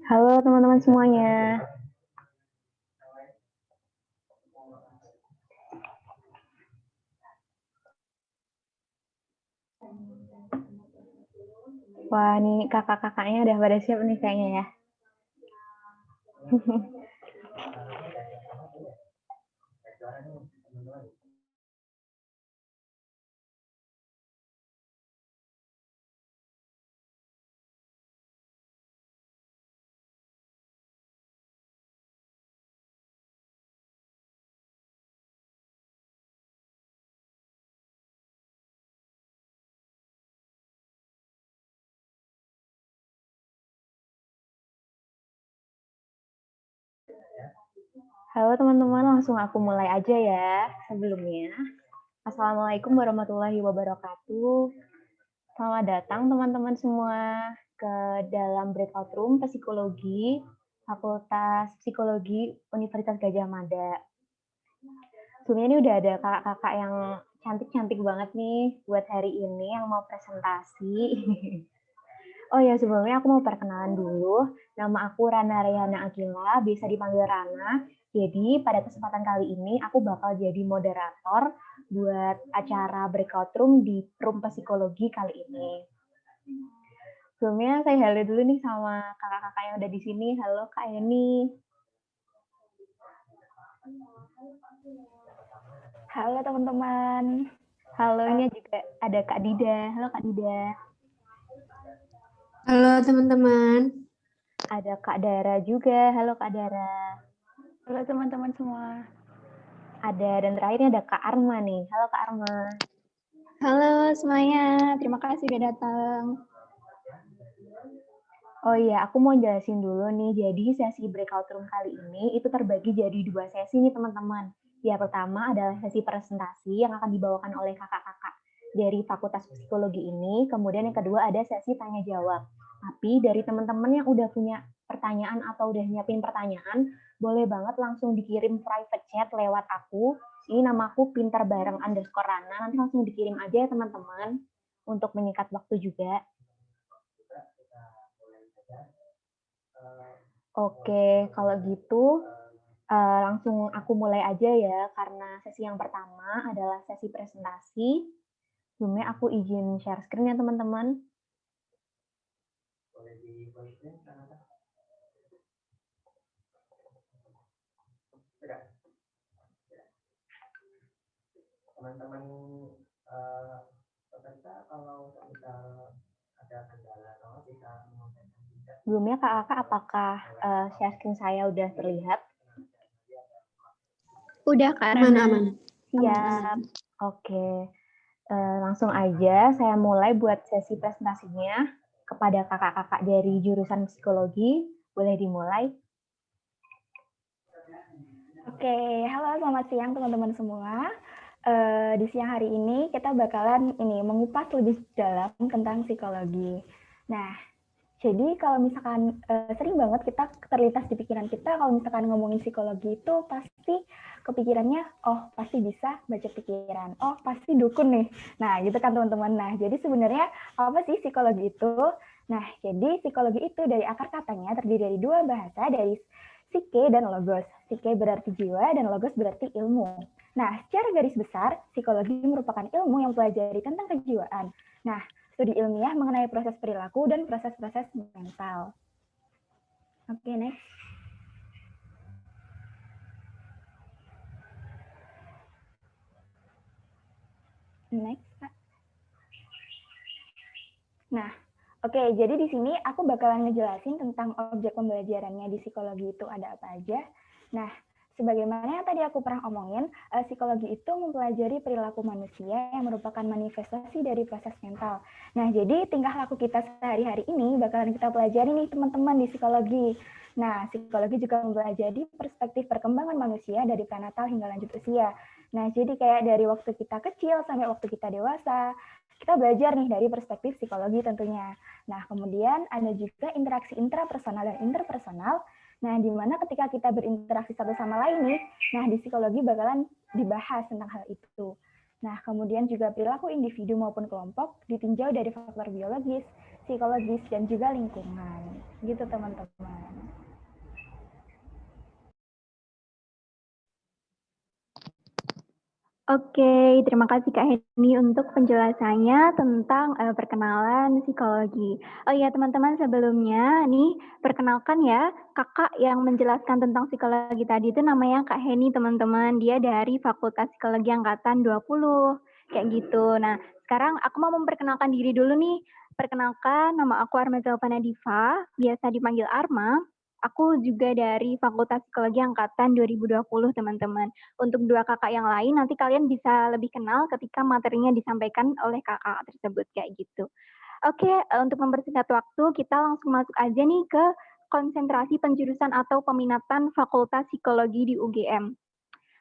Halo teman-teman semuanya. Wah, nih kakak-kakaknya udah pada siap nih kayaknya ya. Halo teman-teman, langsung aku mulai aja ya. Sebelumnya, Assalamualaikum warahmatullahi wabarakatuh. Selamat datang teman-teman semua ke dalam breakout room psikologi, Fakultas Psikologi Universitas Gadjah Mada. Sebelumnya ini udah ada kakak-kakak yang cantik-cantik banget nih buat hari ini yang mau presentasi. Oh ya, sebelumnya aku mau perkenalan dulu. Nama aku Rana Rayana Agila, bisa dipanggil Rana. Jadi pada kesempatan kali ini aku bakal jadi moderator buat acara breakout room di room psikologi kali ini. Sebelumnya saya halo dulu nih sama kakak-kakak yang udah di sini. Halo Kak Eni. Halo teman-teman. Halo, ini juga ada Kak Dida. Halo Kak Dida. Halo teman-teman. Ada Kak Dara juga. Halo Kak Dara. Halo teman-teman semua. Dan terakhirnya ada Kak Arma nih. Halo Kak Arma. Halo semuanya, terima kasih udah datang. Oh iya, aku mau jelasin dulu nih. Jadi sesi breakout room kali ini itu terbagi jadi 2 sesi nih teman-teman. Yang pertama adalah sesi presentasi yang akan dibawakan oleh kakak-kakak dari Fakultas Psikologi ini. Kemudian yang kedua ada sesi tanya jawab. Tapi dari teman-teman yang udah punya pertanyaan atau udah nyiapin pertanyaan, boleh banget langsung dikirim private chat lewat aku. Ini namaku pinterbareng_Rana. Nanti langsung dikirim aja ya teman-teman untuk menyingkat waktu juga. Oke, kalau gitu langsung aku mulai aja ya, karena sesi yang pertama adalah sesi presentasi. Sebelumnya aku izin share screen ya teman-teman. Teman-teman peserta kalau ada kendala atau bisa sebelumnya kakak apakah share screen saya udah terlihat? Udah Kak Rana. Aman. Siap. Oke. Langsung aja saya mulai buat sesi presentasinya kepada kakak-kakak dari jurusan psikologi. Boleh dimulai? Oke, halo selamat siang teman-teman semua. Di siang hari ini kita bakalan mengupas lebih dalam tentang psikologi. Nah, jadi kalau misalkan sering banget kita terlintas di pikiran kita kalau misalkan ngomongin psikologi itu pasti kepikirannya, oh pasti bisa baca pikiran, oh pasti dukun nih. Nah gitu kan teman-teman. Nah jadi sebenarnya apa sih psikologi itu? Nah jadi psikologi itu dari akar katanya terdiri dari dua bahasa, dari psike dan logos. Psike berarti jiwa dan logos berarti ilmu. Nah secara garis besar psikologi merupakan ilmu yang pelajari tentang kejiwaan. Nah studi ilmiah mengenai proses perilaku dan proses-proses mental. Oke, next. Next, Kak. Nah, oke, jadi di sini aku bakalan ngejelasin tentang objek pembelajarannya di psikologi itu ada apa aja. Nah, sebagaimana yang tadi aku pernah omongin, psikologi itu mempelajari perilaku manusia yang merupakan manifestasi dari proses mental. Nah, jadi tingkah laku kita sehari-hari ini bakalan kita pelajari nih teman-teman di psikologi. Nah, psikologi juga mempelajari perspektif perkembangan manusia dari pranatal hingga lanjut usia. Nah, jadi kayak dari waktu kita kecil sampai waktu kita dewasa, kita belajar nih dari perspektif psikologi tentunya. Nah, kemudian ada juga interaksi intrapersonal dan interpersonal. Nah, di mana ketika kita berinteraksi satu sama lain nih, nah di psikologi bakalan dibahas tentang hal itu. Nah, kemudian juga perilaku individu maupun kelompok ditinjau dari faktor biologis, psikologis, dan juga lingkungan. Gitu teman-teman. Oke, terima kasih Kak Heni untuk penjelasannya tentang perkenalan psikologi. Oh iya teman-teman, sebelumnya nih perkenalkan ya, kakak yang menjelaskan tentang psikologi tadi itu namanya Kak Heni teman-teman. Dia dari Fakultas Psikologi Angkatan 20, kayak gitu. Nah, sekarang aku mau memperkenalkan diri dulu nih. Perkenalkan, nama aku Armazal Panadiva, biasa dipanggil Arma. Aku juga dari Fakultas Psikologi Angkatan 2020 teman-teman. Untuk dua kakak yang lain, nanti kalian bisa lebih kenal ketika materinya disampaikan oleh kakak tersebut, kayak gitu. Oke, untuk mempersingkat waktu, kita langsung masuk aja nih ke konsentrasi penjurusan atau peminatan Fakultas Psikologi di UGM.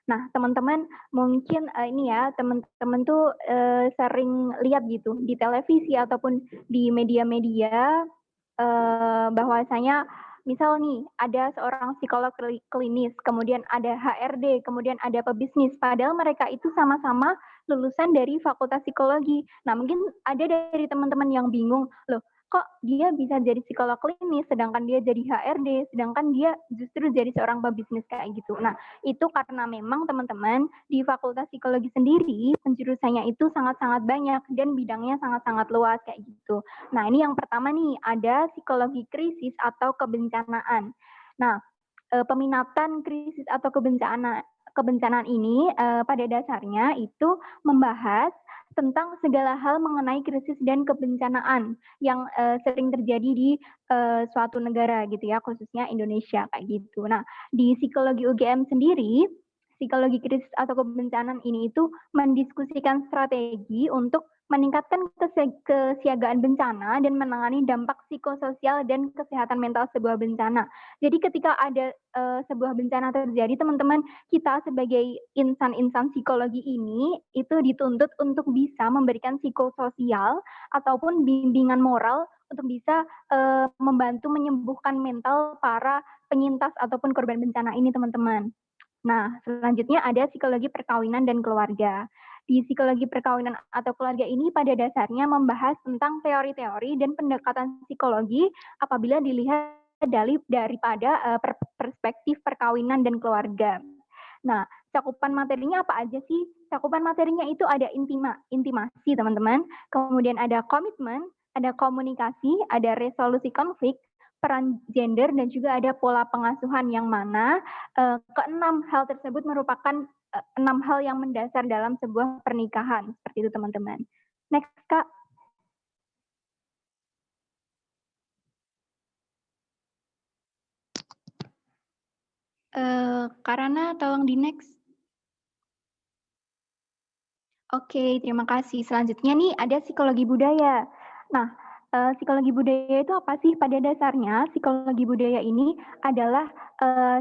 Nah, teman-teman mungkin ini ya, teman-teman tuh sering lihat gitu di televisi ataupun di media-media bahwasanya misal nih ada seorang psikolog klinis, kemudian ada HRD, kemudian ada pebisnis, padahal mereka itu sama-sama lulusan dari Fakultas Psikologi. Nah, mungkin ada dari teman-teman yang bingung, loh kok dia bisa jadi psikolog klinis, sedangkan dia jadi HRD, sedangkan dia justru jadi seorang pebisnis kayak gitu. Nah, itu karena memang teman-teman di Fakultas Psikologi sendiri penjurusannya itu sangat-sangat banyak dan bidangnya sangat-sangat luas kayak gitu. Nah, ini yang pertama nih, ada psikologi krisis atau kebencanaan. Nah, peminatan krisis atau kebencanaan ini pada dasarnya itu membahas tentang segala hal mengenai krisis dan kebencanaan yang sering terjadi di suatu negara gitu ya, khususnya Indonesia kayak gitu. Nah, di psikologi UGM sendiri, psikologi krisis atau kebencanaan ini itu mendiskusikan strategi untuk meningkatkan kesiagaan bencana dan menangani dampak psikososial dan kesehatan mental sebuah bencana. Jadi ketika ada sebuah bencana terjadi, teman-teman, kita sebagai insan-insan psikologi ini itu dituntut untuk bisa memberikan psikososial ataupun bimbingan moral untuk bisa membantu menyembuhkan mental para penyintas ataupun korban bencana ini, teman-teman. Nah, selanjutnya ada psikologi perkawinan dan keluarga. Di psikologi perkawinan atau keluarga ini pada dasarnya membahas tentang teori-teori dan pendekatan psikologi apabila dilihat daripada perspektif perkawinan dan keluarga. Nah, cakupan materinya apa aja sih? Cakupan materinya itu ada intimasi, teman-teman. Kemudian ada komitmen, ada komunikasi, ada resolusi konflik, peran gender, dan juga ada pola pengasuhan yang mana keenam hal tersebut merupakan 6 hal yang mendasar dalam sebuah pernikahan. Seperti itu, teman-teman. Next, Kak. Karana, tolong di next. Oke, terima kasih. Selanjutnya nih ada psikologi budaya. Nah, psikologi budaya itu apa sih? Pada dasarnya psikologi budaya ini adalah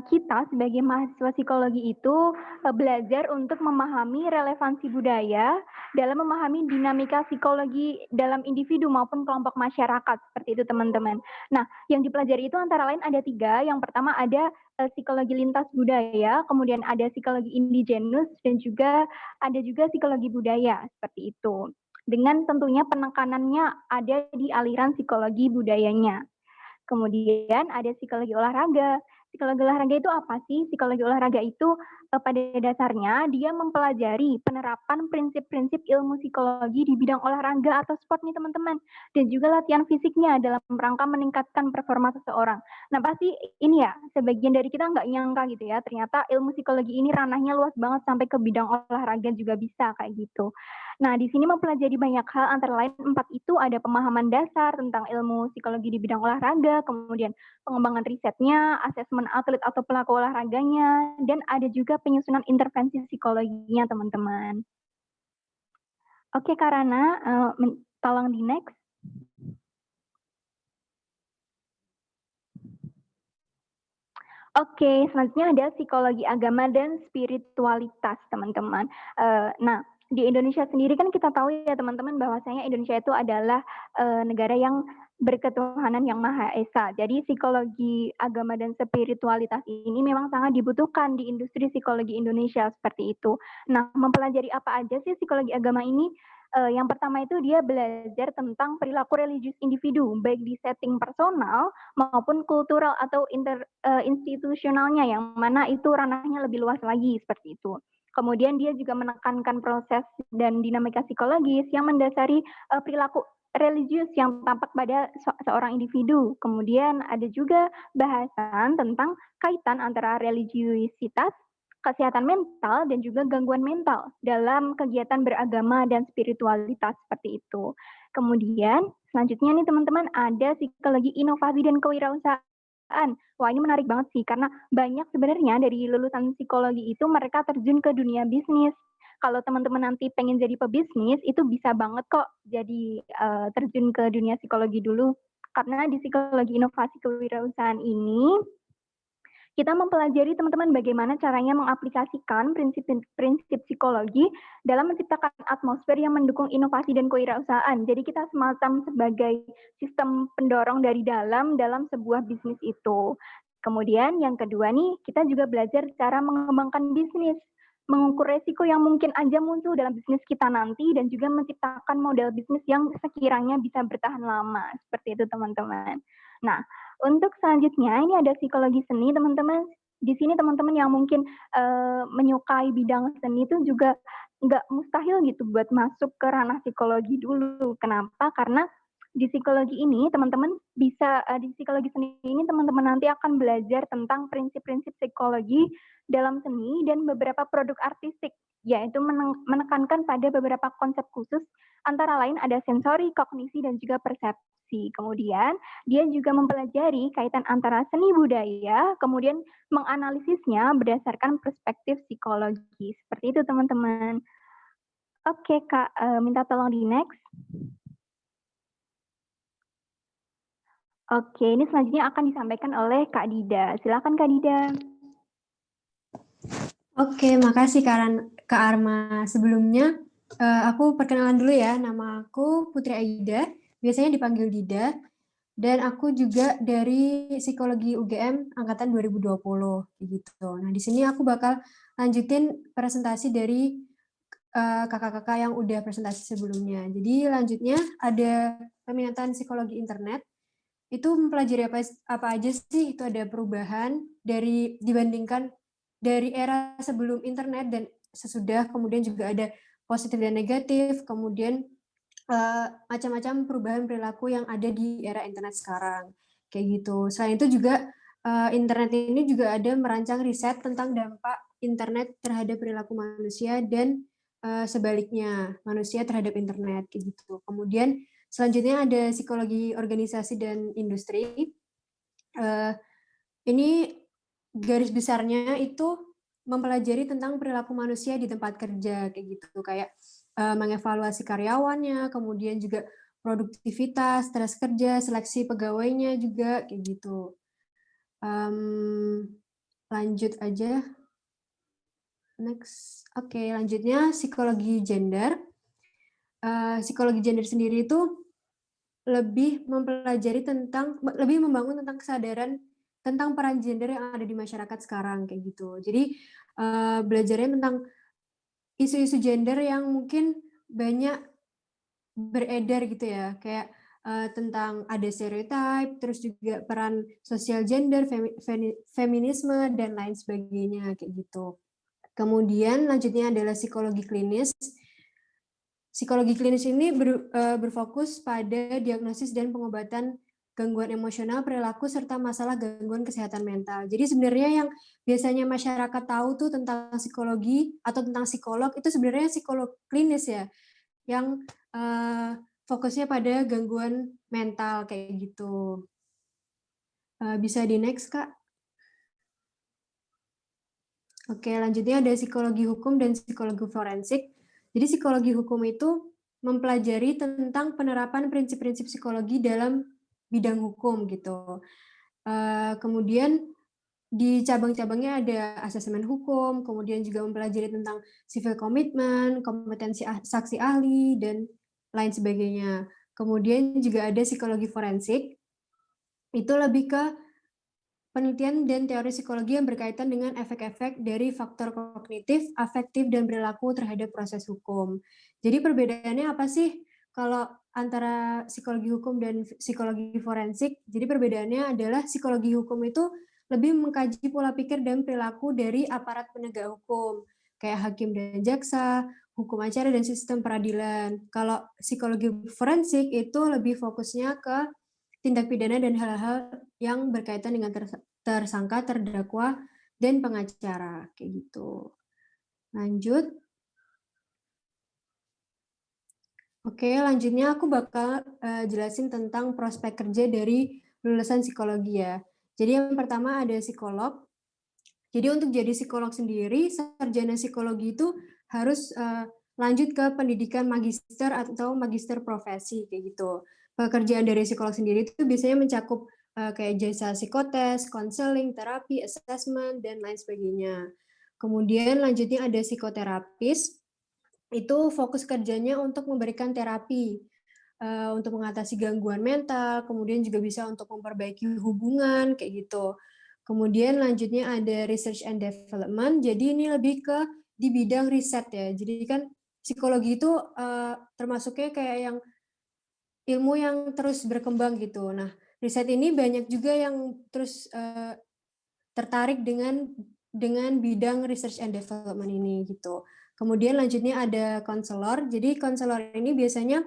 kita sebagai mahasiswa psikologi itu belajar untuk memahami relevansi budaya dalam memahami dinamika psikologi dalam individu maupun kelompok masyarakat. Seperti itu, teman-teman. Nah, yang dipelajari itu antara lain ada 3. Yang pertama ada psikologi lintas budaya, kemudian ada psikologi indigenous, dan juga ada juga psikologi budaya seperti itu. Dengan tentunya penekanannya ada di aliran psikologi budayanya. Kemudian ada psikologi olahraga. Psikologi olahraga itu apa sih? Psikologi olahraga itu pada dasarnya dia mempelajari penerapan prinsip-prinsip ilmu psikologi di bidang olahraga atau sport nih teman-teman. Dan juga latihan fisiknya dalam rangka meningkatkan performa seseorang. Nah pasti ini ya, sebagian dari kita nggak nyangka gitu ya, ternyata ilmu psikologi ini ranahnya luas banget sampai ke bidang olahraga juga bisa kayak gitu. Nah, di sini mempelajari banyak hal, antara lain 4 itu ada pemahaman dasar tentang ilmu psikologi di bidang olahraga, kemudian pengembangan risetnya, asesmen atlet atau pelaku olahraganya, dan ada juga penyusunan intervensi psikologinya, teman-teman. Oke, Karana, tolong di next. Oke, selanjutnya ada psikologi agama dan spiritualitas, teman-teman. Nah, di Indonesia sendiri kan kita tahu ya teman-teman bahwasanya Indonesia itu adalah negara yang berketuhanan yang Maha Esa. Jadi psikologi agama dan spiritualitas ini memang sangat dibutuhkan di industri psikologi Indonesia seperti itu. Nah, mempelajari apa aja sih psikologi agama ini? Yang pertama itu dia belajar tentang perilaku religius individu, baik di setting personal maupun kultural atau institusionalnya, yang mana itu ranahnya lebih luas lagi seperti itu. Kemudian dia juga menekankan proses dan dinamika psikologis yang mendasari perilaku religius yang tampak pada seorang individu. Kemudian ada juga bahasan tentang kaitan antara religiusitas, kesehatan mental, dan juga gangguan mental dalam kegiatan beragama dan spiritualitas seperti itu. Kemudian selanjutnya nih teman-teman, ada psikologi inovasi dan kewirausahaan. Wah, ini menarik banget sih, karena banyak sebenarnya dari lulusan psikologi itu mereka terjun ke dunia bisnis. Kalau teman-teman nanti pengen jadi pebisnis, itu bisa banget kok jadi terjun ke dunia psikologi dulu. Karena di psikologi inovasi kewirausahaan ini, kita mempelajari teman-teman bagaimana caranya mengaplikasikan prinsip psikologi dalam menciptakan atmosfer yang mendukung inovasi dan kewirausahaan. Jadi kita semacam sebagai sistem pendorong dari dalam sebuah bisnis itu. Kemudian yang kedua nih, kita juga belajar cara mengembangkan bisnis, mengukur resiko yang mungkin aja muncul dalam bisnis kita nanti, dan juga menciptakan model bisnis yang sekiranya bisa bertahan lama. Seperti itu teman-teman. Nah, untuk selanjutnya, ini ada psikologi seni, teman-teman. Di sini teman-teman yang mungkin menyukai bidang seni itu juga nggak mustahil gitu buat masuk ke ranah psikologi dulu. Kenapa? Karena di psikologi ini teman-teman bisa, di psikologi seni ini teman-teman nanti akan belajar tentang prinsip-prinsip psikologi dalam seni dan beberapa produk artistik, yaitu menekankan pada beberapa konsep khusus, antara lain ada sensori, kognisi, dan juga persepsi. Kemudian dia juga mempelajari kaitan antara seni budaya, kemudian menganalisisnya berdasarkan perspektif psikologi. Seperti itu teman-teman. Oke Kak, minta tolong di next. Oke, ini selanjutnya akan disampaikan oleh Kak Dida. Silakan Kak Dida. Oke, makasih Kak Arma. Sebelumnya, aku perkenalan dulu ya. Nama aku Putri Aida, biasanya dipanggil Dida. Dan aku juga dari Psikologi UGM Angkatan 2020. Gitu. Nah, di sini aku bakal lanjutin presentasi dari kakak-kakak yang udah presentasi sebelumnya. Jadi lanjutnya ada peminatan psikologi internet. Itu mempelajari apa aja sih? Itu ada perubahan dibandingkan dari era sebelum internet dan sesudah, kemudian juga ada positif dan negatif, kemudian macam-macam perubahan perilaku yang ada di era internet sekarang, kayak gitu. Selain itu juga internet ini juga ada merancang riset tentang dampak internet terhadap perilaku manusia dan sebaliknya manusia terhadap internet, kayak gitu. Kemudian selanjutnya ada psikologi organisasi dan industri. Ini garis besarnya itu mempelajari tentang perilaku manusia di tempat kerja, kayak gitu. Kayak mengevaluasi karyawannya, kemudian juga produktivitas, stres kerja, seleksi pegawainya juga, kayak gitu. Lanjut aja. Next. Oke, lanjutnya psikologi gender. Psikologi gender sendiri itu lebih membangun tentang kesadaran tentang peran gender yang ada di masyarakat sekarang, kayak gitu. Jadi belajarnya tentang isu-isu gender yang mungkin banyak beredar gitu ya, kayak tentang ada stereotype, terus juga peran sosial gender, feminisme, dan lain sebagainya, kayak gitu. Kemudian lanjutnya adalah psikologi klinis. Psikologi klinis ini berfokus pada diagnosis dan pengobatan gangguan emosional, perilaku, serta masalah gangguan kesehatan mental. Jadi sebenarnya yang biasanya masyarakat tahu tuh tentang psikologi atau tentang psikolog, itu sebenarnya psikolog klinis ya, yang fokusnya pada gangguan mental, kayak gitu. Bisa di next, Kak. Oke, lanjutnya ada psikologi hukum dan psikologi forensik. Jadi psikologi hukum itu mempelajari tentang penerapan prinsip-prinsip psikologi dalam bidang hukum gitu. Kemudian di cabang-cabangnya ada asesmen hukum, kemudian juga mempelajari tentang civil commitment, kompetensi saksi ahli, dan lain sebagainya. Kemudian juga ada psikologi forensik, itu lebih ke penelitian dan teori psikologi yang berkaitan dengan efek-efek dari faktor kognitif, afektif, dan perilaku terhadap proses hukum. Jadi perbedaannya apa sih kalau antara psikologi hukum dan psikologi forensik? Jadi perbedaannya adalah psikologi hukum itu lebih mengkaji pola pikir dan perilaku dari aparat penegak hukum, kayak hakim dan jaksa, hukum acara, dan sistem peradilan. Kalau psikologi forensik itu lebih fokusnya ke tindak pidana dan hal-hal yang berkaitan dengan tersangka, terdakwa, dan pengacara, kayak gitu. Lanjut. Oke, lanjutnya aku bakal jelasin tentang prospek kerja dari lulusan psikologi ya. Jadi yang pertama ada psikolog. Jadi untuk jadi psikolog sendiri, sarjana psikologi itu harus lanjut ke pendidikan magister atau magister profesi, kayak gitu. Pekerjaan dari psikolog sendiri itu biasanya mencakup kayak jasa psikotes, konseling, terapi, assessment, dan lain sebagainya. Kemudian lanjutnya ada psikoterapis, itu fokus kerjanya untuk memberikan terapi, untuk mengatasi gangguan mental, kemudian juga bisa untuk memperbaiki hubungan, kayak gitu. Kemudian lanjutnya ada research and development, jadi ini lebih ke di bidang riset ya. Jadi kan psikologi itu termasuknya kayak yang ilmu yang terus berkembang gitu. Nah, riset ini banyak juga yang terus tertarik dengan bidang research and development ini gitu. Kemudian lanjutnya ada konselor. Jadi konselor ini biasanya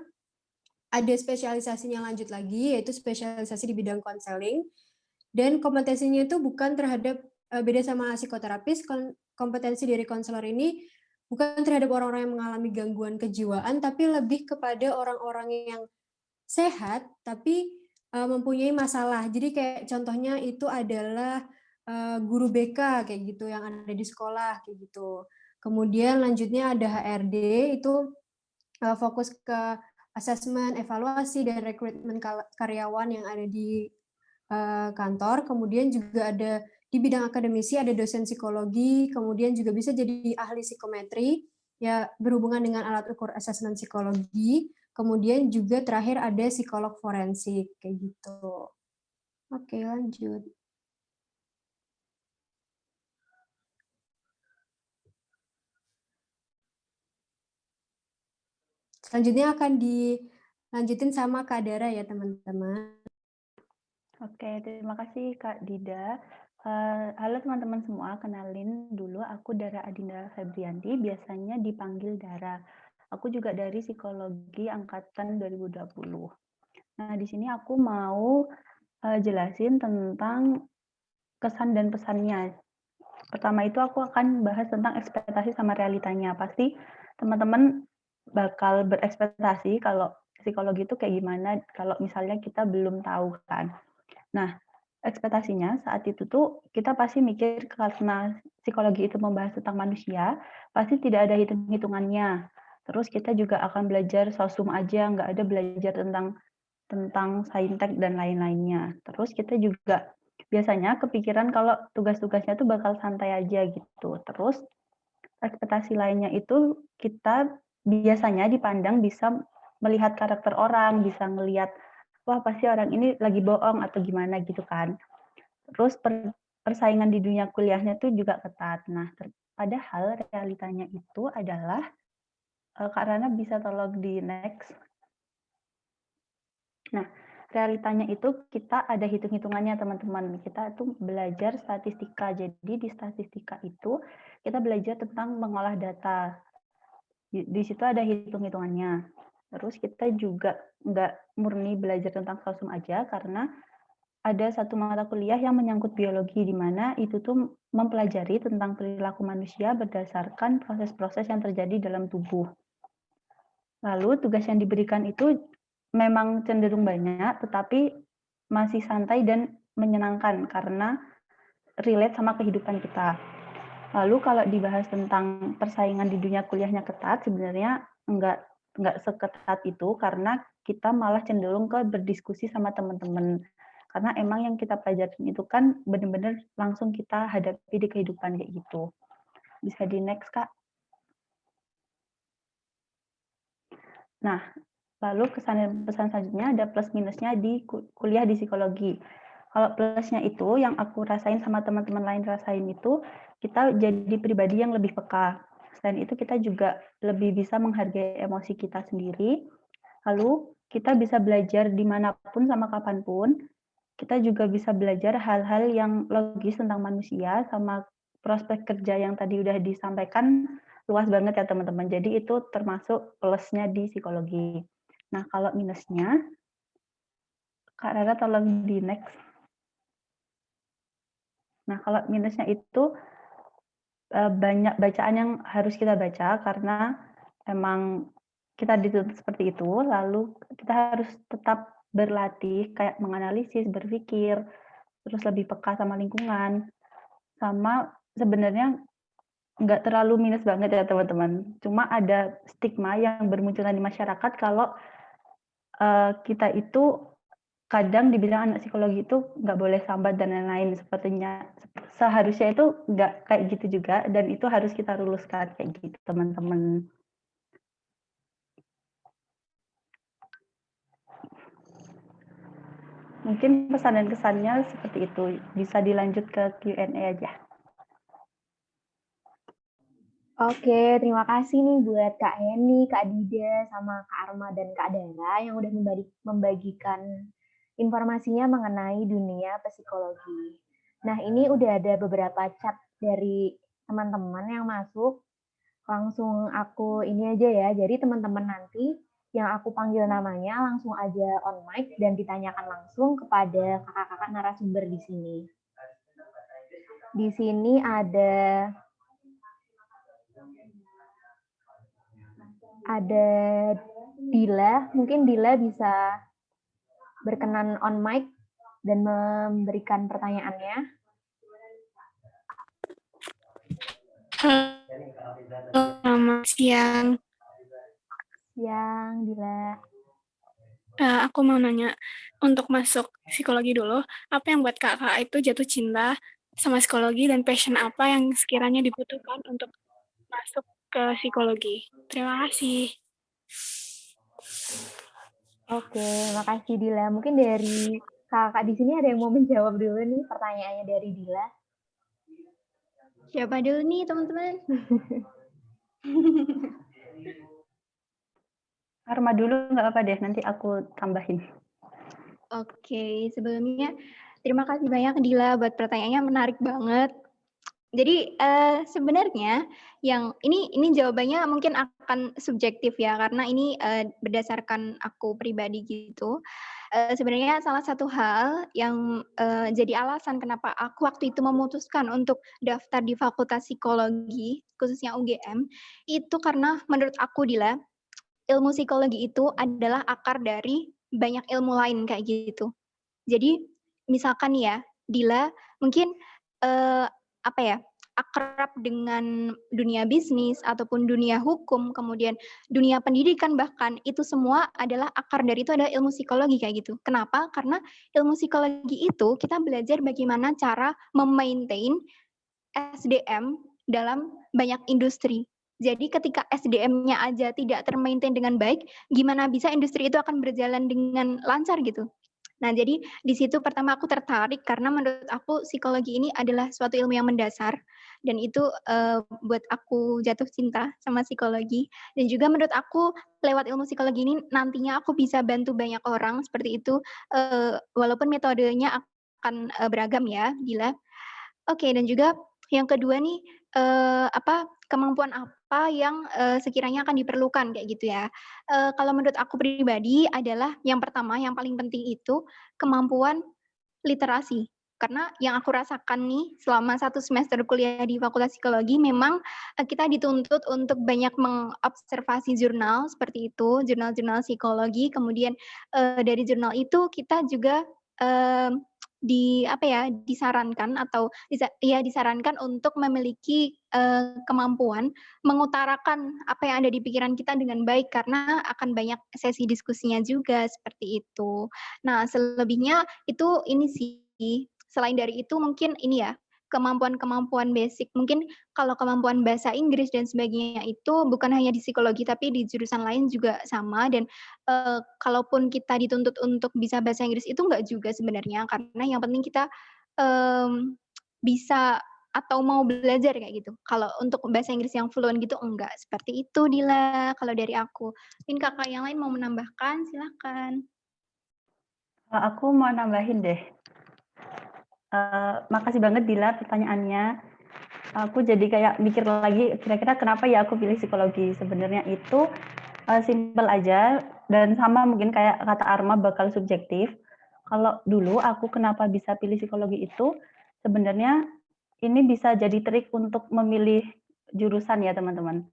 ada spesialisasinya lanjut lagi, yaitu spesialisasi di bidang konseling. Dan kompetensinya itu bukan terhadap, beda sama psikoterapis, kompetensi dari konselor ini bukan terhadap orang-orang yang mengalami gangguan kejiwaan, tapi lebih kepada orang-orang yang sehat, tapi mempunyai masalah. Jadi kayak contohnya itu adalah guru BK kayak gitu yang ada di sekolah kayak gitu. Kemudian lanjutnya ada HRD, itu fokus ke asesmen, evaluasi, dan rekrutmen karyawan yang ada di kantor. Kemudian juga ada di bidang akademisi ada dosen psikologi, kemudian juga bisa jadi ahli psikometri, ya berhubungan dengan alat ukur asesmen psikologi. Kemudian juga terakhir ada psikolog forensik kayak gitu. Oke, lanjut. Selanjutnya akan dilanjutin sama Kak Dara ya, teman-teman. Oke, terima kasih Kak Dida. Halo teman-teman semua, kenalin dulu aku Dara Adinda Febrianti, biasanya dipanggil Dara. Aku juga dari Psikologi Angkatan 2020. Nah, di sini aku mau jelasin tentang kesan dan pesannya. Pertama itu aku akan bahas tentang ekspektasi sama realitanya. Pasti teman-teman bakal berekspektasi kalau psikologi itu kayak gimana kalau misalnya kita belum tahu kan. Nah, ekspektasinya saat itu tuh kita pasti mikir karena psikologi itu membahas tentang manusia, pasti tidak ada hitung-hitungannya. Terus kita juga akan belajar sosum aja, nggak ada belajar tentang saintek dan lain-lainnya. Terus kita juga biasanya kepikiran kalau tugas-tugasnya tuh bakal santai aja gitu. Terus ekspektasi lainnya itu kita biasanya dipandang bisa melihat karakter orang, bisa ngelihat wah pasti orang ini lagi bohong atau gimana gitu kan. Terus persaingan di dunia kuliahnya tuh juga ketat. Nah, padahal realitanya itu adalah Kak Rana bisa tolong di next. Nah, realitanya itu kita ada hitung-hitungannya teman-teman. Kita tuh belajar statistika. Jadi di statistika itu kita belajar tentang mengolah data. Di situ ada hitung-hitungannya. Terus kita juga nggak murni belajar tentang sosum aja karena ada satu mata kuliah yang menyangkut biologi di mana itu tuh mempelajari tentang perilaku manusia berdasarkan proses-proses yang terjadi dalam tubuh. Lalu tugas yang diberikan itu memang cenderung banyak, tetapi masih santai dan menyenangkan karena relate sama kehidupan kita. Lalu kalau dibahas tentang persaingan di dunia kuliahnya ketat, sebenarnya nggak seketat itu karena kita malah cenderung ke berdiskusi sama teman-teman. Karena emang yang kita pelajarin itu kan benar-benar langsung kita hadapi di kehidupan kayak gitu. Bisa di next, Kak. Nah, lalu kesan dan pesan selanjutnya ada plus minusnya di kuliah di psikologi. Kalau plusnya itu yang aku rasain sama teman-teman lain rasain itu, kita jadi pribadi yang lebih peka. Selain itu kita juga lebih bisa menghargai emosi kita sendiri. Lalu kita bisa belajar dimanapun sama kapanpun. Kita juga bisa belajar hal-hal yang logis tentang manusia sama prospek kerja yang tadi udah disampaikan luas banget ya teman-teman. Jadi itu termasuk plusnya di psikologi. Nah kalau minusnya, Kak Rara tolong di next. Nah kalau minusnya itu banyak bacaan yang harus kita baca karena emang kita dituntut seperti itu, lalu kita harus tetap berlatih kayak menganalisis, berpikir, terus lebih peka sama lingkungan, sama sebenarnya nggak terlalu minus banget ya teman-teman. Cuma ada stigma yang bermunculan di masyarakat kalau kita itu kadang dibilang anak psikologi itu nggak boleh sambat dan lain-lain. Sepertinya seharusnya itu nggak kayak gitu juga, dan itu harus kita luluskan kayak gitu teman-teman. Mungkin pesan dan kesannya seperti itu. Bisa dilanjut ke Q&A aja. Oke, terima kasih nih buat Kak Heni, Kak Dida, sama Kak Arma dan Kak Dara yang udah membagikan informasinya mengenai dunia psikologi. Nah, ini udah ada beberapa chat dari teman-teman yang masuk. Langsung aku ini aja ya. Jadi teman-teman nanti yang aku panggil namanya langsung aja on mic dan ditanyakan langsung kepada kakak-kakak narasumber di sini. Di sini ada Dila. Mungkin Dila bisa berkenan on mic dan memberikan pertanyaannya. Selamat siang. Siang, Dila. Aku mau nanya, untuk masuk psikologi dulu, apa yang buat kakak itu jatuh cinta sama psikologi dan passion apa yang sekiranya dibutuhkan untuk masuk ke psikologi? Terima kasih. Oke, makasih Dila. Mungkin dari kakak di sini ada yang mau menjawab dulu nih pertanyaannya dari Dila. Siapa dulu nih teman-teman? Arma dulu nggak apa-apa deh, nanti aku tambahin. Oke, sebelumnya terima kasih banyak Dila buat pertanyaannya, menarik banget. Jadi sebenarnya yang ini jawabannya mungkin akan subjektif ya, karena ini berdasarkan aku pribadi gitu. Sebenarnya salah satu hal yang jadi alasan kenapa aku waktu itu memutuskan untuk daftar di Fakultas Psikologi, khususnya UGM, itu karena menurut aku Dila, ilmu psikologi itu adalah akar dari banyak ilmu lain kayak gitu. Jadi misalkan ya, Dila mungkin apa ya, akrab dengan dunia bisnis ataupun dunia hukum, kemudian dunia pendidikan bahkan, itu semua adalah akar dari itu adalah ilmu psikologi kayak gitu. Kenapa? Karena ilmu psikologi itu kita belajar bagaimana cara memaintain SDM dalam banyak industri. Jadi ketika SDM-nya aja tidak termaintain dengan baik, gimana bisa industri itu akan berjalan dengan lancar gitu. Nah, jadi di situ pertama aku tertarik karena menurut aku psikologi ini adalah suatu ilmu yang mendasar dan itu buat aku jatuh cinta sama psikologi. Dan juga menurut aku lewat ilmu psikologi ini nantinya aku bisa bantu banyak orang seperti itu, walaupun metodenya akan beragam ya, Dila. Oke, dan juga yang kedua nih, kemampuan apa yang sekiranya akan diperlukan kayak gitu ya. Kalau menurut aku pribadi adalah yang pertama, yang paling penting itu kemampuan literasi. Karena yang aku rasakan nih selama 1 semester kuliah di Fakultas Psikologi memang kita dituntut untuk banyak mengobservasi jurnal seperti itu, jurnal-jurnal psikologi, kemudian dari jurnal itu kita juga disarankan untuk memiliki kemampuan mengutarakan apa yang ada di pikiran kita dengan baik karena akan banyak sesi diskusinya juga seperti itu. Nah, selebihnya itu ini sih, selain dari itu mungkin ini ya, kemampuan-kemampuan basic. Mungkin kalau kemampuan bahasa Inggris dan sebagainya itu bukan hanya di psikologi, tapi di jurusan lain juga sama dan, kalaupun kita dituntut untuk bisa bahasa Inggris itu enggak juga sebenarnya, karena yang penting kita, bisa atau mau belajar kayak gitu. Kalau untuk bahasa Inggris yang fluent gitu enggak. Seperti itu Dila, kalau dari aku. Mungkin Kakak yang lain mau menambahkan, silakan. Aku mau nambahin deh. Makasih banget Dila pertanyaannya. Aku jadi kayak mikir lagi, kira-kira kenapa ya aku pilih psikologi. Sebenarnya itu simpel aja, dan sama mungkin kayak kata Arma bakal subjektif. Kalau dulu aku kenapa bisa pilih psikologi itu, sebenarnya ini bisa jadi trik untuk memilih jurusan ya teman-teman.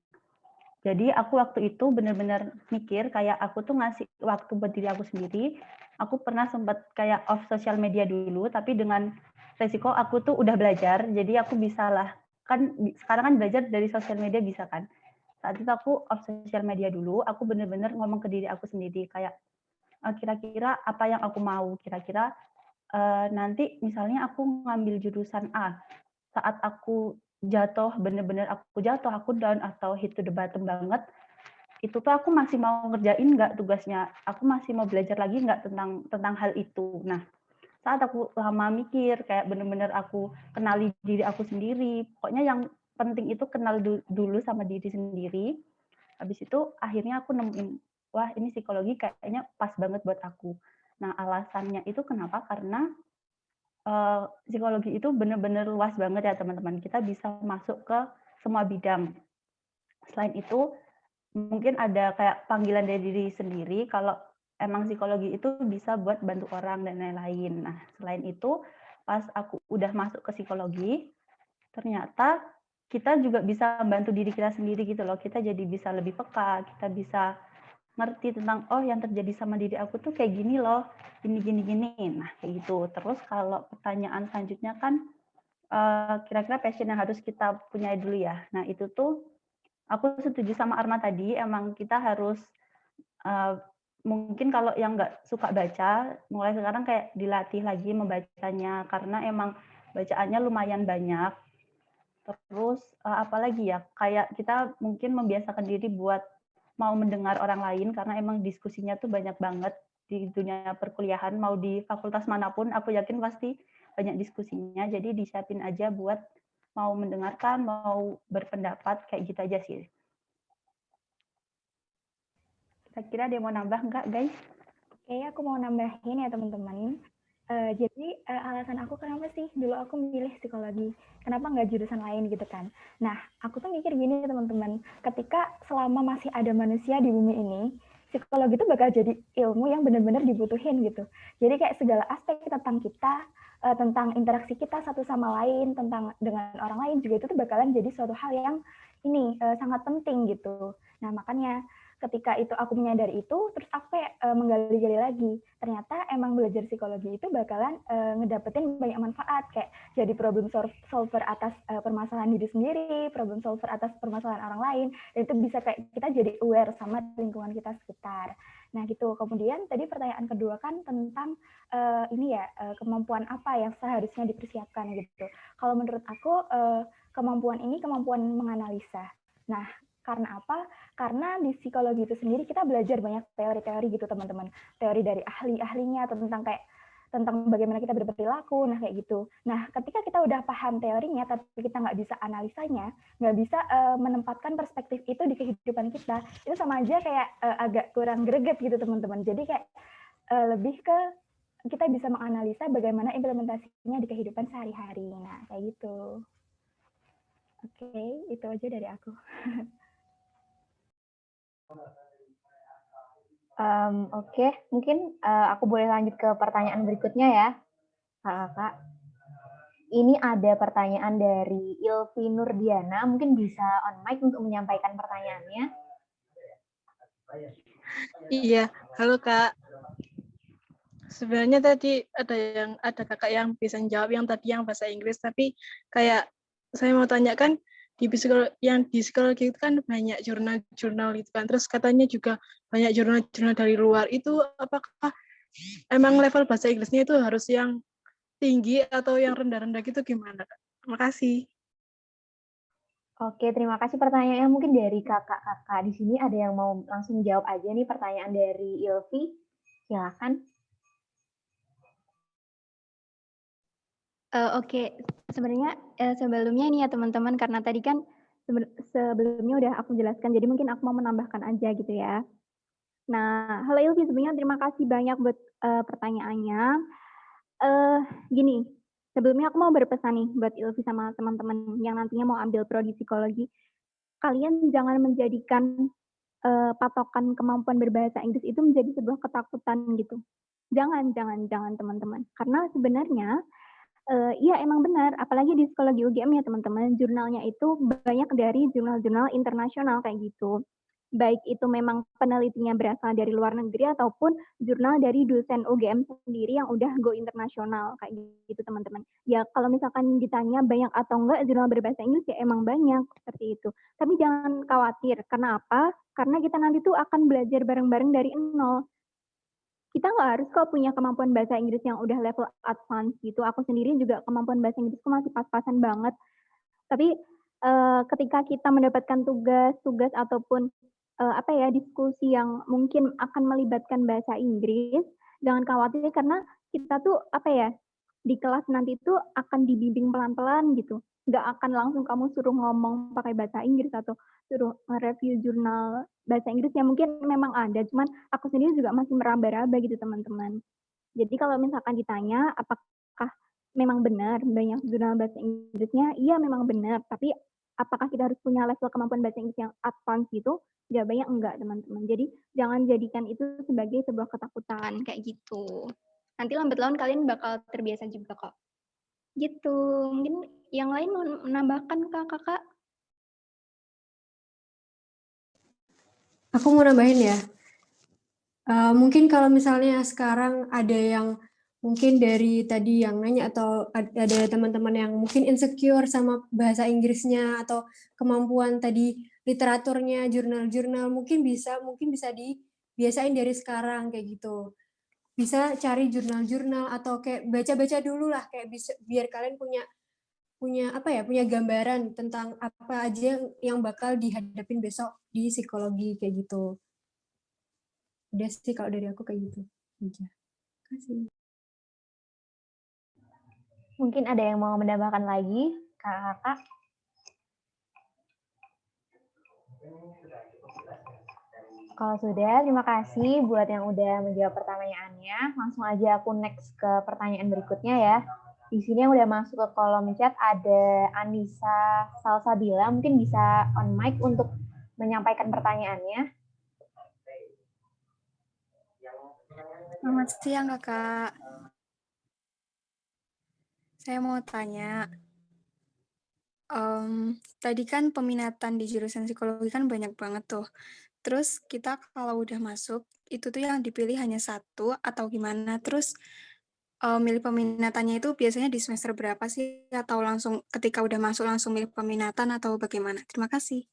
Jadi aku waktu itu benar-benar mikir kayak aku tuh ngasih waktu buat diri aku sendiri. Aku pernah sempat kayak off sosial media dulu, tapi dengan resiko aku tuh udah belajar, jadi aku bisa lah. Kan sekarang kan belajar dari sosial media bisa kan. Saat itu aku off sosial media dulu, aku benar-benar ngomong ke diri aku sendiri kayak kira-kira apa yang aku mau, kira-kira nanti misalnya aku ngambil jurusan A, saat aku jatuh, bener-bener aku jatuh, aku down atau hit to the bottom banget, itu tuh aku masih mau ngerjain nggak tugasnya, aku masih mau belajar lagi nggak tentang hal itu. Nah, saat aku lama mikir, kayak bener-bener aku kenali diri aku sendiri, pokoknya yang penting itu kenal dulu sama diri sendiri, habis itu akhirnya aku nemuin, wah ini psikologi kayaknya pas banget buat aku. Nah, alasannya itu kenapa? Karena psikologi itu benar-benar luas banget ya teman-teman. Kita bisa masuk ke semua bidang. Selain itu, mungkin ada kayak panggilan dari diri sendiri. Kalau emang psikologi itu bisa buat bantu orang dan lain-lain. Nah, selain itu, pas aku udah masuk ke psikologi, ternyata kita juga bisa membantu diri kita sendiri gitu loh. Kita jadi bisa lebih peka, kita bisa ngerti tentang oh yang terjadi sama diri aku tuh kayak gini loh, gini. Nah, kayak gitu. Terus kalau pertanyaan selanjutnya kan kira-kira passion yang harus kita punya dulu ya. Nah, itu tuh aku setuju sama Arma tadi, emang kita harus mungkin kalau yang nggak suka baca, mulai sekarang kayak dilatih lagi membacanya karena emang bacaannya lumayan banyak. Terus apalagi ya, kayak kita mungkin membiasakan diri buat mau mendengar orang lain karena emang diskusinya tuh banyak banget di dunia perkuliahan, mau di fakultas manapun aku yakin pasti banyak diskusinya, jadi disiapin aja buat mau mendengarkan, mau berpendapat, kayak gitu aja sih. Kira-kira ada yang mau nambah nggak guys? Oke, aku mau nambahin ya teman-teman. Jadi alasan aku kenapa sih dulu aku milih psikologi, kenapa nggak jurusan lain gitu kan. Nah, aku tuh mikir gini teman-teman, ketika selama masih ada manusia di bumi ini, psikologi itu bakal jadi ilmu yang benar-benar dibutuhin gitu. Jadi kayak segala aspek tentang kita, tentang interaksi kita satu sama lain, tentang dengan orang lain juga itu tuh bakalan jadi suatu hal yang ini sangat penting gitu. Nah, makanya ketika itu aku menyadari itu, terus aku kayak menggali-gali lagi. Ternyata emang belajar psikologi itu bakalan ngedapetin banyak manfaat, kayak jadi problem solver atas permasalahan diri sendiri, problem solver atas permasalahan orang lain, dan itu bisa kayak kita jadi aware sama lingkungan kita sekitar. Nah gitu. Kemudian tadi pertanyaan kedua kan tentang ini ya, kemampuan apa yang seharusnya dipersiapkan gitu. Kalau menurut aku kemampuan ini kemampuan menganalisa. Nah, karena apa? Karena di psikologi itu sendiri kita belajar banyak teori-teori gitu teman-teman. Teori dari ahli-ahlinya tentang bagaimana kita berperilaku, nah kayak gitu. Nah, ketika kita udah paham teorinya, tapi kita nggak bisa analisanya, nggak bisa menempatkan perspektif itu di kehidupan kita, itu sama aja kayak agak kurang greget gitu teman-teman. Jadi kayak lebih ke kita bisa menganalisa bagaimana implementasinya di kehidupan sehari-hari. Nah, kayak gitu. Oke, itu aja dari aku. Oke, mungkin aku boleh lanjut ke pertanyaan berikutnya ya, Kak. Ini ada pertanyaan dari Ilvi Nurdiana, mungkin bisa on mic untuk menyampaikan pertanyaannya. Iya, halo Kak. Sebenarnya tadi ada kakak yang bisa jawab yang tadi yang bahasa Inggris, tapi kayak saya mau tanyakan di psikologi itu kan banyak jurnal-jurnal itu kan, terus katanya juga banyak jurnal-jurnal dari luar itu, apakah emang level bahasa Inggrisnya itu harus yang tinggi atau yang rendah-rendah gitu gimana Kak? Terima kasih. Oke, terima kasih pertanyaannya. Mungkin dari kakak-kakak di sini ada yang mau langsung jawab aja nih pertanyaan dari Ilvi. Silakan. Oke, sebenarnya sebelumnya nih ya teman-teman, karena tadi kan sebelumnya udah aku jelaskan, jadi mungkin aku mau menambahkan aja gitu ya. Nah, halo Ilvi, sebenarnya terima kasih banyak buat pertanyaannya. Gini, sebelumnya aku mau berpesan nih buat Ilvi sama teman-teman yang nantinya mau ambil prodi psikologi. Kalian jangan menjadikan patokan kemampuan berbahasa Inggris itu menjadi sebuah ketakutan gitu. Jangan teman-teman. Karena sebenarnya iya emang benar, apalagi di psikologi UGM ya teman-teman, jurnalnya itu banyak dari jurnal-jurnal internasional kayak gitu. Baik itu memang penelitinya berasal dari luar negeri ataupun jurnal dari dosen UGM sendiri yang udah go internasional kayak gitu teman-teman. Ya kalau misalkan ditanya banyak atau enggak jurnal berbahasa Inggris ya emang banyak seperti itu. Tapi jangan khawatir, karena apa? Karena kita nanti tuh akan belajar bareng-bareng dari nol. Kita nggak harus kok punya kemampuan bahasa Inggris yang udah level advance gitu. Aku sendiri juga kemampuan bahasa Inggrisku masih pas-pasan banget. Tapi ketika kita mendapatkan tugas ataupun diskusi yang mungkin akan melibatkan bahasa Inggris, jangan khawatir karena kita tuh di kelas nanti tuh akan dibimbing pelan-pelan gitu. Nggak akan langsung kamu suruh ngomong pakai bahasa Inggris atau suruh nge-review jurnal bahasa Inggris yang mungkin memang ada, cuman aku sendiri juga masih meraba-raba gitu teman-teman. Jadi kalau misalkan ditanya apakah memang benar banyak jurnal bahasa Inggrisnya, iya memang benar, tapi apakah kita harus punya level kemampuan bahasa Inggris yang advance gitu? Jawabannya enggak teman-teman. Jadi jangan jadikan itu sebagai sebuah ketakutan kayak gitu. Nanti lambat laun kalian bakal terbiasa juga kok. Gitu. Mungkin yang lain mau menambahkan kakak? Aku mau nambahin ya. Mungkin kalau misalnya sekarang ada yang mungkin dari tadi yang nanya atau ada teman-teman yang mungkin insecure sama bahasa Inggrisnya atau kemampuan tadi literaturnya, jurnal-jurnal, mungkin bisa dibiasain dari sekarang kayak gitu. Bisa cari jurnal-jurnal atau kayak baca-baca dulu lah, kayak bisa biar kalian punya gambaran tentang apa aja yang bakal dihadapin besok di psikologi kayak gitu. Udah sih kalau dari aku kayak gitu aja. Kasih. Mungkin ada yang mau menambahkan lagi, kakak-kakak? Kalau sudah, terima kasih buat yang udah menjawab pertanyaannya. Langsung aja aku next ke pertanyaan berikutnya ya. Di sini yang udah masuk ke kolom chat ada Anissa Salsabila, mungkin bisa on mic untuk menyampaikan pertanyaannya. Selamat siang, Kakak. Saya mau tanya, tadi kan peminatan di jurusan psikologi kan banyak banget tuh. Terus kita kalau udah masuk, itu tuh yang dipilih hanya satu atau gimana? Terus milih peminatannya itu biasanya di semester berapa sih? Atau langsung ketika udah masuk langsung milih peminatan atau bagaimana? Terima kasih.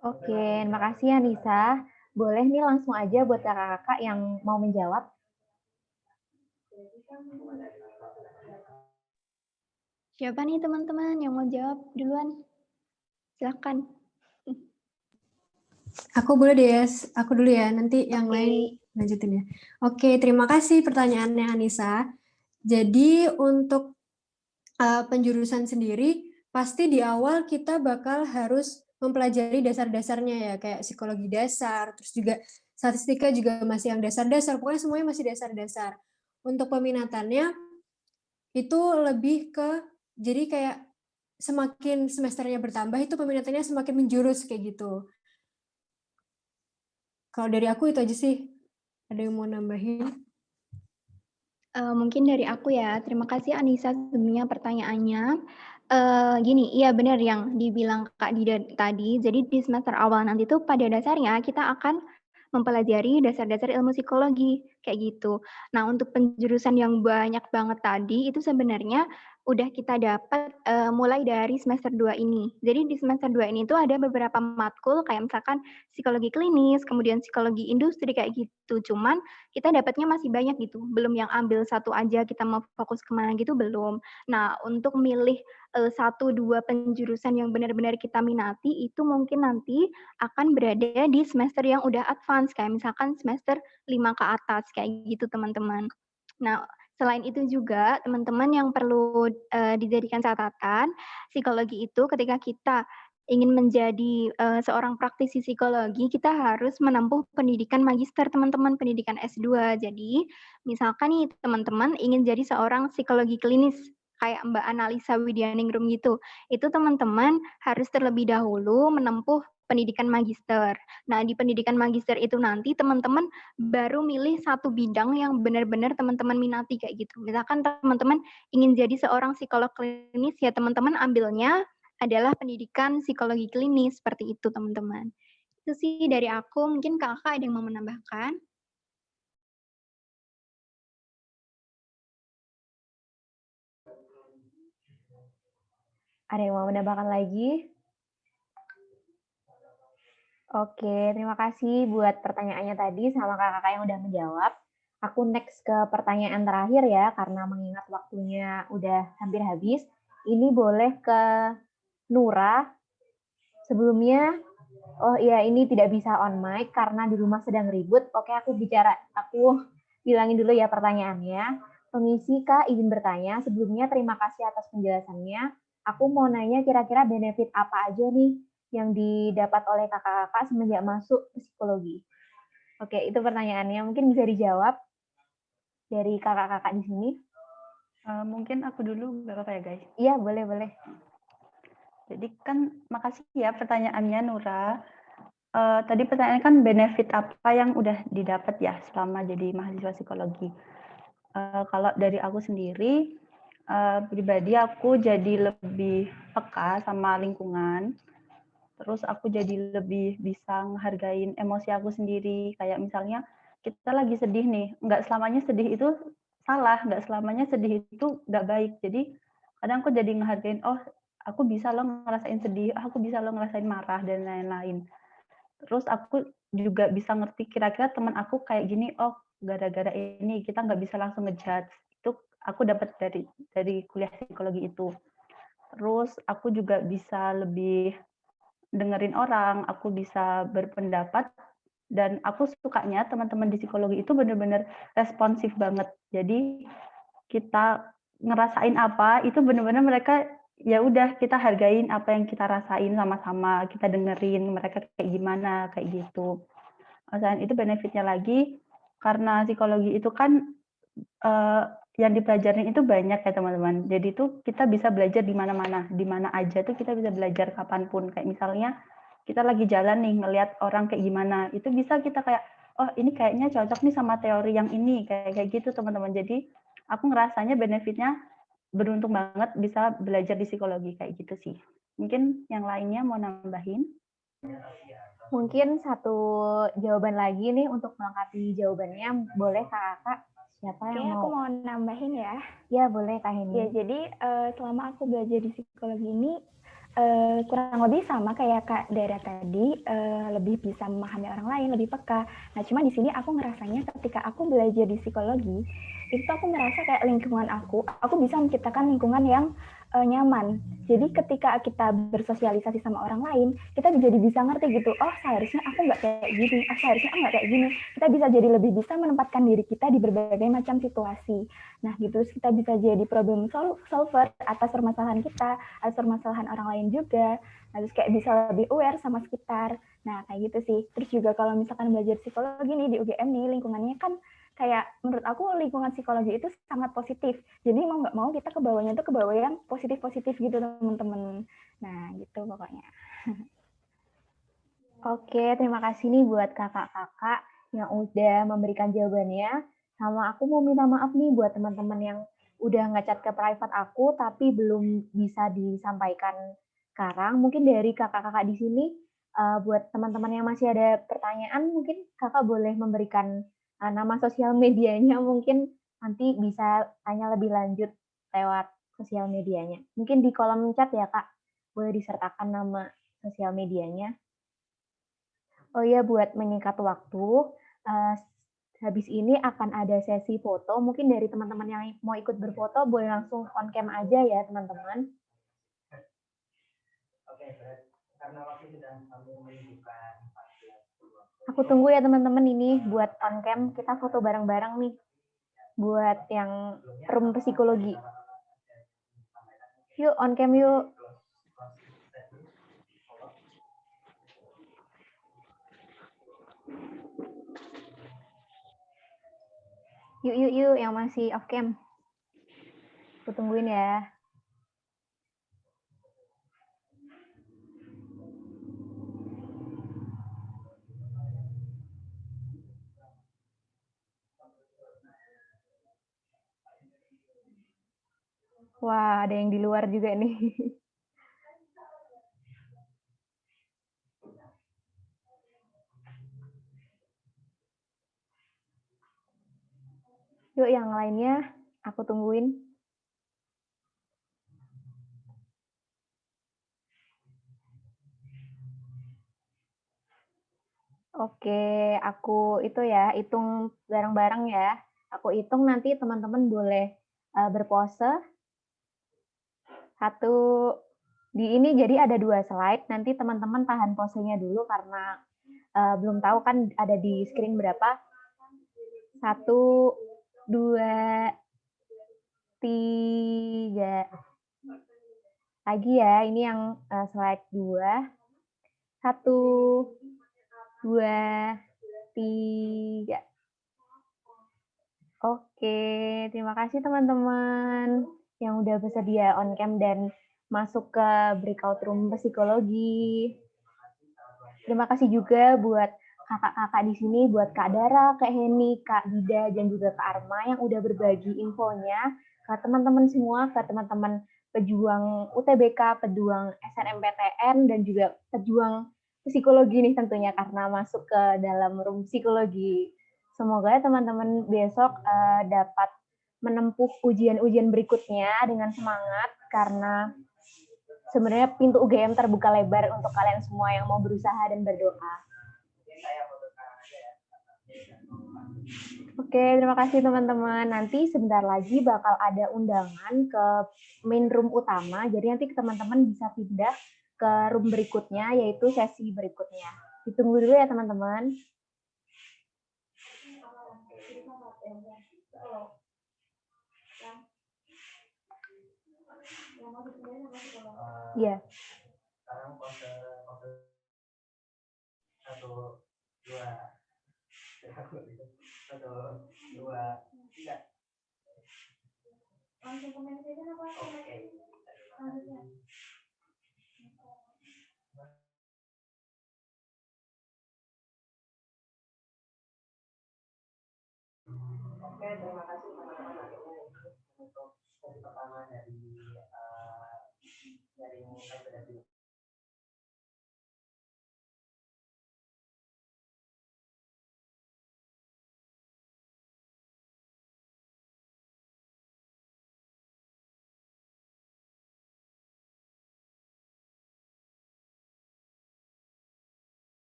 Oke, terima kasih Anissa. Boleh nih langsung aja buat kakak-kakak yang mau menjawab. Siapa nih teman-teman yang mau jawab duluan? Silakan. Aku boleh deh ya, aku dulu ya, nanti yang lain lanjutin ya. Oke, terima kasih pertanyaannya Anissa. Jadi untuk penjurusan sendiri, pasti di awal kita bakal harus mempelajari dasar-dasarnya ya, kayak psikologi dasar, terus juga statistika juga masih yang dasar-dasar, pokoknya semuanya masih dasar-dasar. Untuk peminatannya, itu lebih ke, jadi kayak semakin semesternya bertambah, itu peminatannya semakin menjurus kayak gitu. Kalau dari aku itu aja sih. Ada yang mau nambahin? Mungkin dari aku ya. Terima kasih Anissa sebelumnya pertanyaannya. Gini, iya benar yang dibilang Kak Dida tadi. Jadi di semester awal nanti tuh pada dasarnya kita akan mempelajari dasar-dasar ilmu psikologi kayak gitu. Nah, untuk penjurusan yang banyak banget tadi itu sebenarnya udah kita dapat mulai dari semester 2 ini. Jadi di semester 2 ini tuh ada beberapa matkul kayak misalkan psikologi klinis, kemudian psikologi industri kayak gitu. Cuman kita dapatnya masih banyak gitu. Belum yang ambil satu aja kita mau fokus kemana gitu belum. Nah, untuk milih 1, 2 penjurusan yang benar-benar kita minati itu mungkin nanti akan berada di semester yang udah advance kayak misalkan semester 5 ke atas kayak gitu, teman-teman. Nah, selain itu juga teman-teman yang perlu dijadikan catatan, psikologi itu ketika kita ingin menjadi seorang praktisi psikologi, kita harus menempuh pendidikan magister, teman-teman, pendidikan S2. Jadi, misalkan nih teman-teman ingin jadi seorang psikologi klinis kayak Mbak Analisa Widyaningrum gitu. Itu teman-teman harus terlebih dahulu menempuh pendidikan magister. Nah, di pendidikan magister itu nanti teman-teman baru milih satu bidang yang benar-benar teman-teman minati kayak gitu. Misalkan teman-teman ingin jadi seorang psikolog klinis, ya teman-teman ambilnya adalah pendidikan psikologi klinis, seperti itu teman-teman. Itu sih dari aku, mungkin kakak ada yang mau menambahkan? Ada yang mau menambahkan lagi? Oke, terima kasih buat pertanyaannya tadi sama kakak-kakak yang udah menjawab. Aku next ke pertanyaan terakhir ya, karena mengingat waktunya udah hampir habis. Ini boleh ke Nura. Sebelumnya, oh iya ini tidak bisa on mic karena di rumah sedang ribut. Oke, aku bilangin dulu ya pertanyaannya. Permisi Kak, izin bertanya. Sebelumnya terima kasih atas penjelasannya. Aku mau nanya kira-kira benefit apa aja nih yang didapat oleh kakak-kakak semenjak masuk psikologi. Oke, itu pertanyaannya. Mungkin bisa dijawab dari kakak-kakak di sini. Mungkin aku dulu, nggak apa-apa ya guys? Iya, boleh. Jadi kan makasih ya pertanyaannya Nura. Tadi pertanyaannya kan benefit apa yang udah didapat ya selama jadi mahasiswa psikologi. Kalau dari aku sendiri, pribadi aku jadi lebih peka sama lingkungan. Terus aku jadi lebih bisa ngehargain emosi aku sendiri. Kayak misalnya kita lagi sedih nih, nggak selamanya sedih itu salah, nggak selamanya sedih itu nggak baik. Jadi kadang aku jadi ngehargain, oh aku bisa loh ngerasain sedih, aku bisa loh ngerasain marah dan lain-lain. Terus aku juga bisa ngerti kira-kira teman aku kayak gini, oh gara-gara ini kita nggak bisa langsung ngejudge. Itu aku dapat dari kuliah psikologi itu. Terus aku juga bisa lebih dengerin orang, aku bisa berpendapat, dan aku sukanya teman-teman di psikologi itu benar-benar responsif banget. Jadi kita ngerasain apa, itu benar-benar mereka ya udah kita hargain apa yang kita rasain sama-sama, kita dengerin mereka kayak gimana, kayak gitu. Selain itu benefitnya lagi, karena psikologi itu kan yang dipelajarin itu banyak ya teman-teman. Jadi tuh kita bisa belajar di mana-mana, di mana aja tuh kita bisa belajar kapanpun. Kayak misalnya kita lagi jalan nih ngelihat orang kayak gimana, itu bisa kita kayak, oh ini kayaknya cocok nih sama teori yang ini, kayak gitu teman-teman. Jadi aku ngerasanya benefitnya beruntung banget bisa belajar di psikologi kayak gitu sih. Mungkin yang lainnya mau nambahin? Mungkin satu jawaban lagi nih untuk melengkapi jawabannya, boleh kakak? Siapa Oke, yang aku mau? mau nambahin ya. Ya, boleh Kak Heni. Ya, jadi selama aku belajar di psikologi ini kurang lebih sama kayak Kak Dara tadi, lebih bisa memahami orang lain, lebih peka. Nah, cuma di sini aku ngerasanya ketika aku belajar di psikologi, itu aku merasa kayak lingkungan aku bisa menciptakan lingkungan yang nyaman. Jadi ketika kita bersosialisasi sama orang lain, kita jadi bisa ngerti gitu, oh seharusnya aku nggak kayak gini, oh seharusnya aku nggak kayak gini. Kita bisa jadi lebih bisa menempatkan diri kita di berbagai macam situasi. Nah gitu, kita bisa jadi problem solver atas permasalahan kita, atas permasalahan orang lain juga. Nah, terus kayak bisa lebih aware sama sekitar. Nah kayak gitu sih. Terus juga kalau misalkan belajar psikologi nih di UGM nih, lingkungannya kan kayak menurut aku lingkungan psikologi itu sangat positif. Jadi mau nggak mau kita ke bawahnya itu ke bawah yang positif-positif gitu teman-teman. Nah gitu pokoknya. Oke, terima kasih nih buat kakak-kakak yang udah memberikan jawabannya. Sama aku mau minta maaf nih buat teman-teman yang udah nge-chat ke private aku tapi belum bisa disampaikan sekarang. Mungkin dari kakak-kakak di sini, buat teman-teman yang masih ada pertanyaan, mungkin kakak boleh memberikan nama sosial medianya, mungkin nanti bisa tanya lebih lanjut lewat sosial medianya. Mungkin di kolom chat ya, Kak, boleh disertakan nama sosial medianya. Oh iya, buat menyingkat waktu, habis ini akan ada sesi foto. Mungkin dari teman-teman yang mau ikut berfoto boleh langsung on cam aja ya, teman-teman. Aku tunggu ya teman-teman ini buat on cam, kita foto bareng-bareng nih. Buat yang room psikologi. Yuk, on cam yuk. Yuk, yang masih off cam. Aku tungguin ya. Wah, ada yang di luar juga nih. Yuk, yang lainnya aku tungguin. Oke, aku itu ya, hitung bareng-bareng ya. Aku hitung nanti teman-teman boleh berpose. Satu, di ini jadi ada 2 slide, nanti teman-teman tahan posenya dulu karena belum tahu kan ada di screen berapa. 1, 2, 3. Lagi ya, ini yang slide 2. 1, 2, 3. Oke, terima kasih teman-teman yang udah bersedia on cam dan masuk ke breakout room psikologi. Terima kasih juga buat kakak-kakak di sini, buat Kak Dara, Kak Heni, Kak Dida, dan juga Kak Arma yang udah berbagi infonya ke teman-teman semua, ke teman-teman pejuang UTBK, pejuang SNMPTN, dan juga pejuang psikologi nih tentunya karena masuk ke dalam room psikologi. Semoga teman-teman besok dapat menempuh ujian-ujian berikutnya dengan semangat karena sebenarnya pintu UGM terbuka lebar untuk kalian semua yang mau berusaha dan berdoa. Oke, terima kasih teman-teman. Nanti sebentar lagi bakal ada undangan ke main room utama. Jadi nanti teman-teman bisa pindah ke room berikutnya, yaitu sesi berikutnya. Ditunggu dulu ya teman-teman. Iya. Oke, terima kasih teman-teman untuk sesi pertama dari